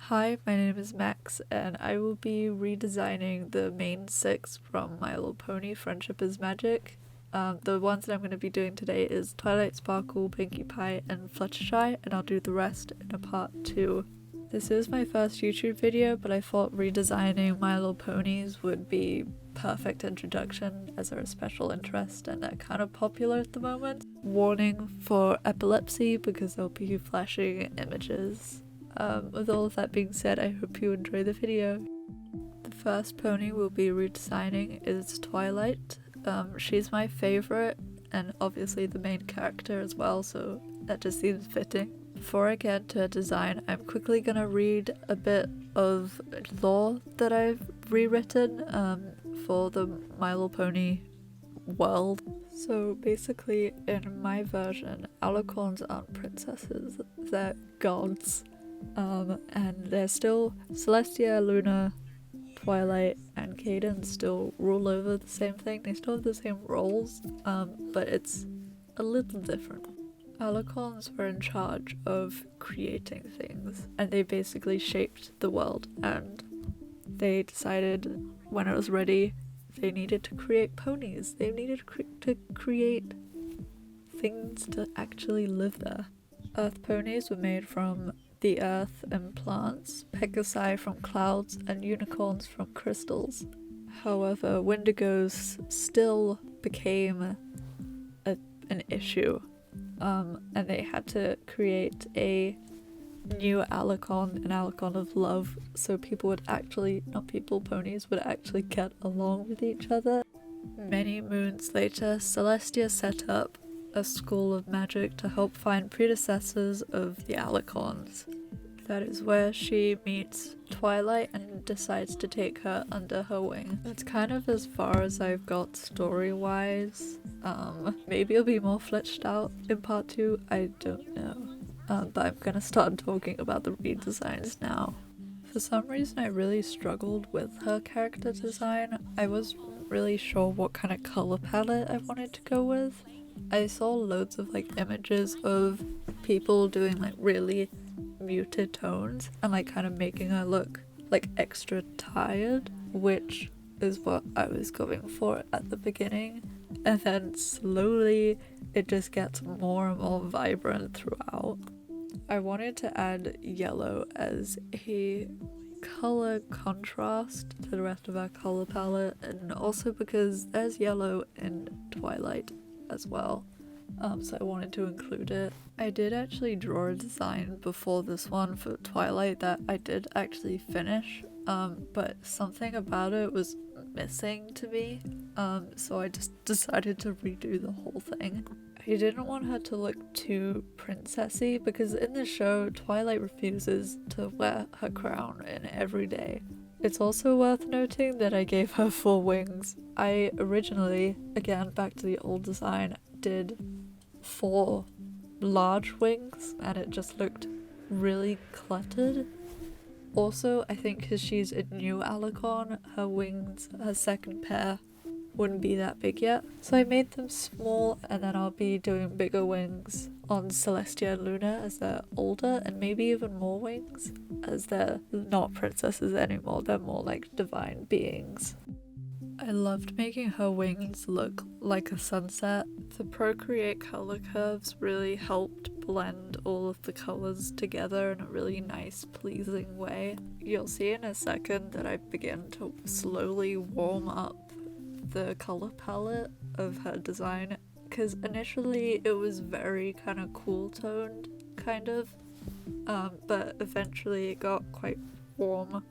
Hi, my name is Max, and I will be redesigning the main 6 from My Little Pony Friendship is Magic. The ones that I'm going to be doing today is Twilight, Sparkle, Pinkie Pie, and Fluttershy, and I'll do the rest in a part 2. This is my first YouTube video, but I thought redesigning My Little Ponies would be perfect introduction as they're a special interest and they're kind of popular at the moment. Warning for epilepsy because there'll be flashing images. With all of that being said, I hope you enjoy the video. The first pony we'll be redesigning is Twilight. She's my favourite and obviously the main character as well, so that just seems fitting. Before I get into a design, I'm quickly gonna read a bit of lore that I've rewritten for the My Little Pony world. So basically, in my version, alicorns aren't princesses, they're gods. And they're still Celestia, Luna, Twilight, and Caden still rule over the same thing. They still have the same roles, but it's a little different. Alicorns were in charge of creating things, and they basically shaped the world, and they decided when it was ready they needed to create ponies. They needed to create things to actually live there. Earth ponies were made from the earth and plants, Pegasi from clouds, and unicorns from crystals. However, Wendigos still became an issue, and they had to create a new alicorn, an alicorn of love, so ponies would actually get along with each other. Many moons later, Celestia set up a school of magic to help find predecessors of the alicorns. That is where she meets Twilight and decides to take her under her wing. That's kind of as far as I've got story-wise. Maybe it'll be more fleshed out in part 2, I don't know. But I'm gonna start talking about the redesigns now. For some reason I really struggled with her character design. I wasn't really sure what kind of color palette I wanted to go with. I saw loads of images of people doing really muted tones and kind of making her look extra tired, which is what I was going for at the beginning, and then slowly it just gets more and more vibrant throughout. I wanted to add yellow as a color contrast to the rest of our color palette, and also because there's yellow in Twilight as well, so I wanted to include it. I did actually draw a design before this one for Twilight that I did actually finish, but something about it was missing to me, so I just decided to redo the whole thing. I didn't want her to look too princessy because in the show Twilight refuses to wear her crown in every day. It's also worth noting that I gave her 4 wings. I originally, again back to the old design, did 4 large wings and it just looked really cluttered. Also, I think because she's a new alicorn, her wings, her second pair, wouldn't be that big yet. So I made them small, and then I'll be doing bigger wings on Celestia and Luna as they're older, and maybe even more wings as they're not princesses anymore, they're more like divine beings. I loved making her wings look like a sunset. The Procreate color curves really helped blend all of the colors together in a really nice, pleasing way. You'll see in a second that I begin to slowly warm up the color palette of her design, because initially it was very kind of cool toned, but eventually it got quite warm.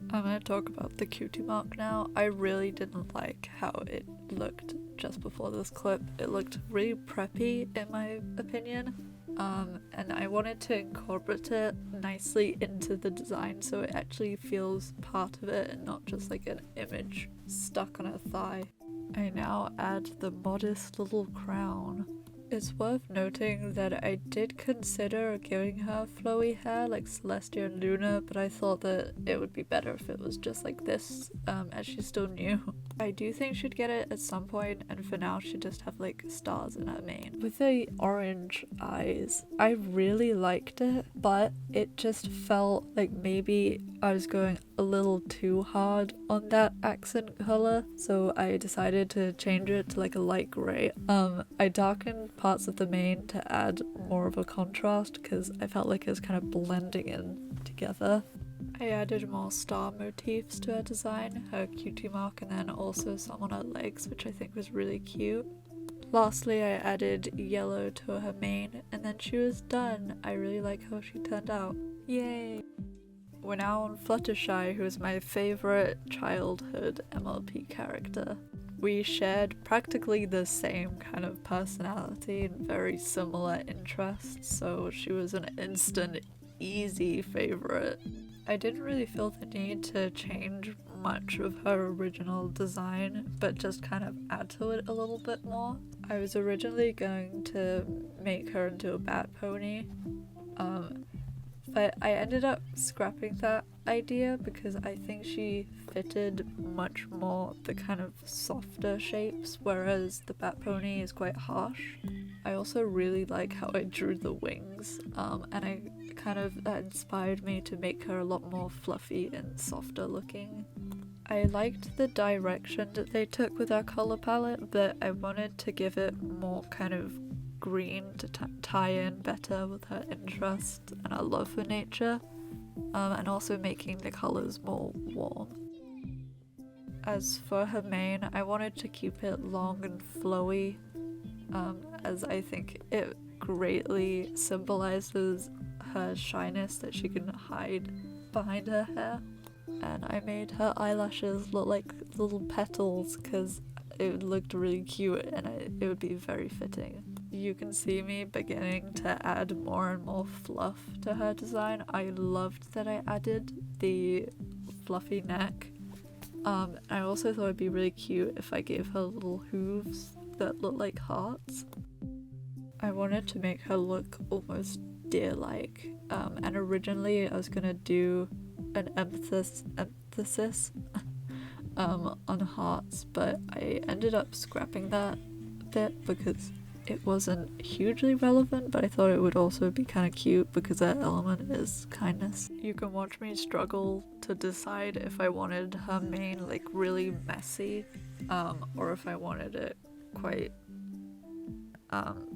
I'm going to talk about the cutie mark now. I really didn't like how it looked just before this clip. It looked really preppy in my opinion, and I wanted to incorporate it nicely into the design so it actually feels part of it and not just an image stuck on her thigh. I now add the modest little crown. It's worth noting that I did consider giving her flowy hair like Celestia and Luna, but I thought that it would be better if it was just like this, as she's still new. I do think she'd get it at some point, and for now she'd just have like stars in her mane. With the orange eyes, I really liked it, but it just felt like maybe I was going a little too hard on that accent color, so I decided to change it to like a light grey. I darkened parts of the mane to add more of a contrast because I felt like it was kind of blending in together. I added more star motifs to her design, her cutie mark, and then also some on her legs, which I think was really cute. Lastly, I added yellow to her mane, and then she was done. I really like how she turned out. Yay! We're now on Fluttershy, who is my favourite childhood MLP character. We shared practically the same kind of personality and very similar interests, so she was an instant, easy favourite. I didn't really feel the need to change much of her original design, but just kind of add to it a little bit more. I was originally going to make her into a bat pony, but I ended up scrapping that idea because I think she fitted much more the kind of softer shapes, whereas the bat pony is quite harsh. I also really like how I drew the wings, and that inspired me to make her a lot more fluffy and softer looking. I liked the direction that they took with our colour palette, but I wanted to give it more kind of green to tie in better with her interest and her love for nature, and also making the colours more warm. As for her mane, I wanted to keep it long and flowy, as I think it greatly symbolises her shyness that she can hide behind her hair. And I made her eyelashes look like little petals because it looked really cute and it would be very fitting. You can see me beginning to add more and more fluff to her design. I loved that I added the fluffy neck. I also thought it'd be really cute if I gave her little hooves that look like hearts. I wanted to make her look almost deer-like, and originally I was gonna do an emphasis on hearts, but I ended up scrapping that bit because it wasn't hugely relevant, but I thought it would also be kind of cute because that element is kindness. You can watch me struggle to decide if I wanted her mane like really messy, or if I wanted it quite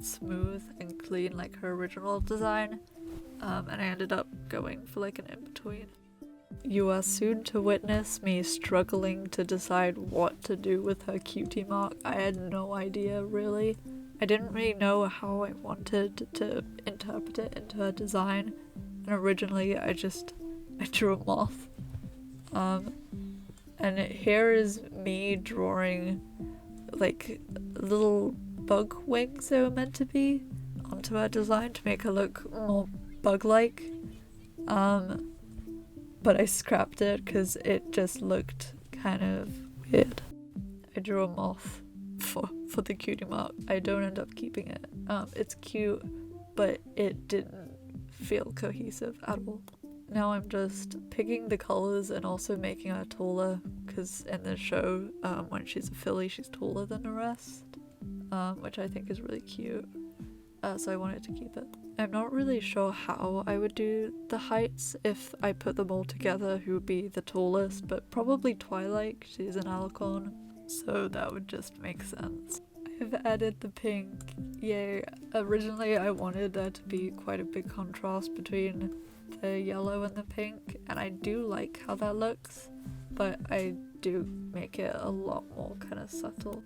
smooth and clean like her original design, and I ended up going for like an in-between. You are soon to witness me struggling to decide what to do with her cutie mark. I had no idea really. I didn't really know how I wanted to interpret it into her design, and originally I drew a moth. And here is me drawing like little bug wings they were meant to be onto her design to make her look more bug-like. But I scrapped it because it just looked kind of weird. I drew a moth for the cutie mark. I don't end up keeping it. It's cute, but it didn't feel cohesive at all. Now I'm just picking the colours and also making her taller, because in the show, when she's a filly, she's taller than the rest, which I think is really cute. So I wanted to keep it. I'm not really sure how I would do the heights if I put them all together, who would be the tallest, but probably Twilight, she's an alicorn, so that would just make sense. I've added the pink. Yay. Originally I wanted there to be quite a big contrast between the yellow and the pink, and I do like how that looks, but I do make it a lot more kind of subtle.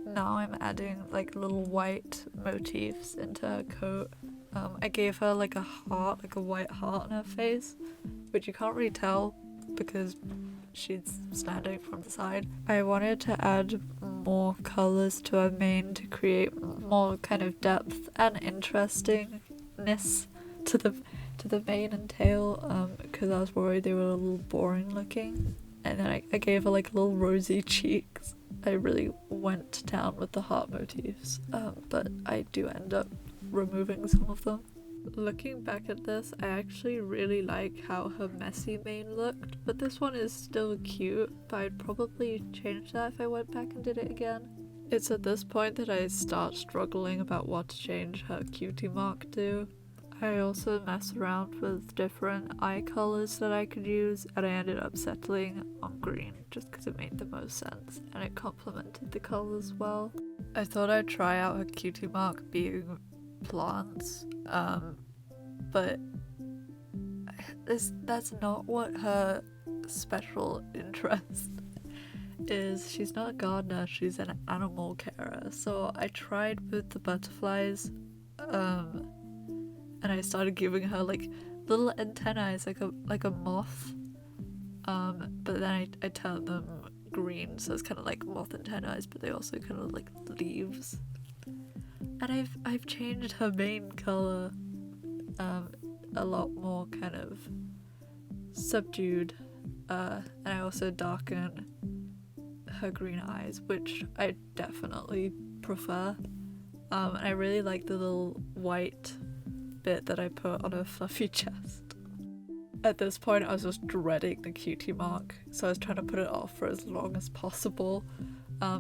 Now I'm adding like little white motifs into her coat. I gave her like a heart, like a white heart on her face, which you can't really tell because she's standing from the side. I wanted to add more colours to her mane to create more kind of depth and interestingness to the mane and tail, because I was worried they were a little boring looking. And then I gave her like little rosy cheeks I really went to town with the heart motifs, but I do end up removing some of them. Looking back at this, I actually really like how her messy mane looked, but this one is still cute, but I'd probably change that if I went back and did it again. It's at this point that I start struggling about what to change her cutie mark to. I also mess around with different eye colors that I could use, and I ended up settling on green just because it made the most sense and it complemented the colors well. I thought I'd try out her cutie mark being plants, but that's not what her special interest is. She's not a gardener, she's an animal carer. So I tried with the butterflies, and I started giving her like little antennae like a moth, but then I turned them green, so it's kind of like moth antennae, but they also kind of like leaves. And I've changed her main color a lot more kind of subdued, and I also darken her green eyes, which I definitely prefer. And I really like the little white bit that I put on her fluffy chest. At this point I was just dreading the cutie mark, so I was trying to put it off for as long as possible.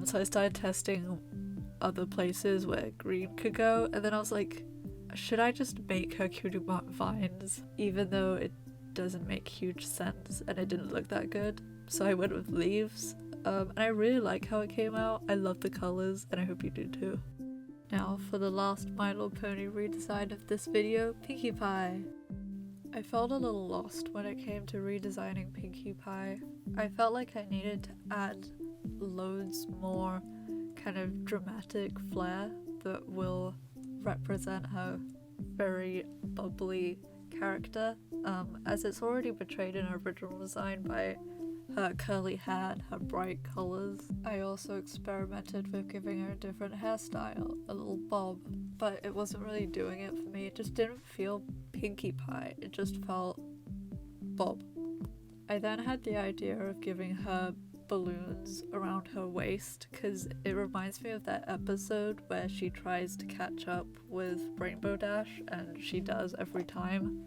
So I started testing other places where green could go, and then I was like, should I just make her cutie mark vines, even though it doesn't make huge sense and it didn't look that good? So I went with leaves, and I really like how it came out. I love the colours and I hope you do too. Now for the last My Little Pony redesign of this video, Pinkie Pie. I felt a little lost when it came to redesigning Pinkie Pie. I felt like I needed to add loads more kind of dramatic flair that will represent her very bubbly character, as it's already portrayed in her original design by her curly hair and her bright colours. I also experimented with giving her a different hairstyle, a little bob, but it wasn't really doing it for me. It just didn't feel Pinkie Pie, it just felt bob. I then had the idea of giving her balloons around her waist, because it reminds me of that episode where she tries to catch up with Rainbow Dash, and she does every time.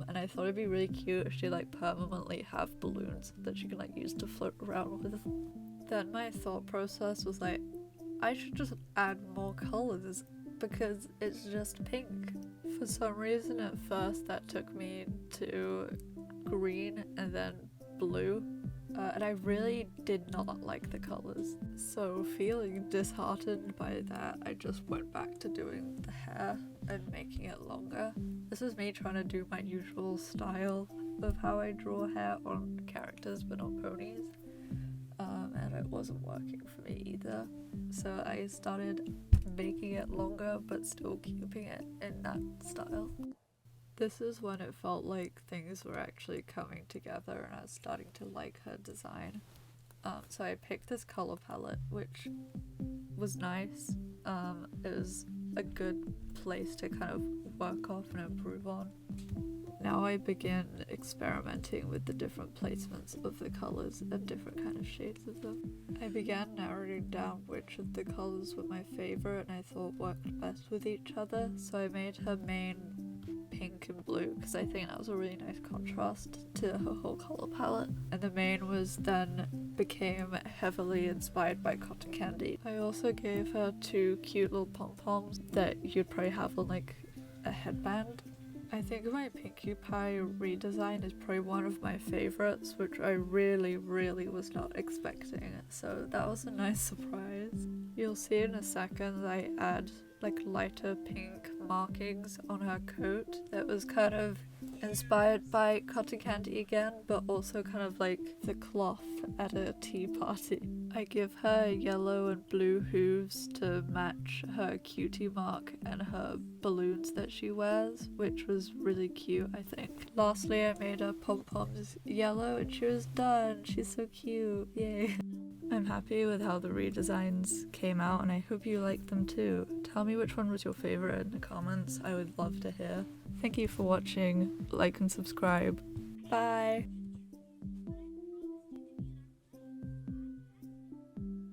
And I thought it'd be really cute if she like permanently have balloons that she can like use to float around with. Then my thought process was like, I should just add more colors because it's just pink. For some reason at first that took me to green and then blue, and I really did not like the colors. So feeling disheartened by that, I just went back to doing the hair and making it longer. This is me trying to do my usual style of how I draw hair on characters but on ponies, and it wasn't working for me either. So I started making it longer but still keeping it in that style. This is when it felt like things were actually coming together and I was starting to like her design. So I picked this color palette, which was nice. It was a good place to kind of work off and improve on. Now I began experimenting with the different placements of the colors and different kind of shades of them. I began narrowing down which of the colors were my favorite and I thought worked best with each other. So I made her main pink and blue because I think that was a really nice contrast to her whole color palette. And the main was then became heavily inspired by cotton candy. I also gave her two cute little pom-poms that you'd probably have on like a headband. I think my Pinkie Pie redesign is probably one of my favorites, which I really was not expecting, so that was a nice surprise. You'll see in a second I add like lighter pink markings on her coat that was kind of inspired by cotton candy again, but also kind of like the cloth at a tea party. I give her yellow and blue hooves to match her cutie mark and her balloons that she wears, which was really cute, I think. Lastly, I made her pom-poms yellow and she was done. She's so cute, yay. I'm happy with how the redesigns came out and I hope you like them too. Tell me which one was your favorite in the comments, I would love to hear. Thank you for watching, like and subscribe. Bye!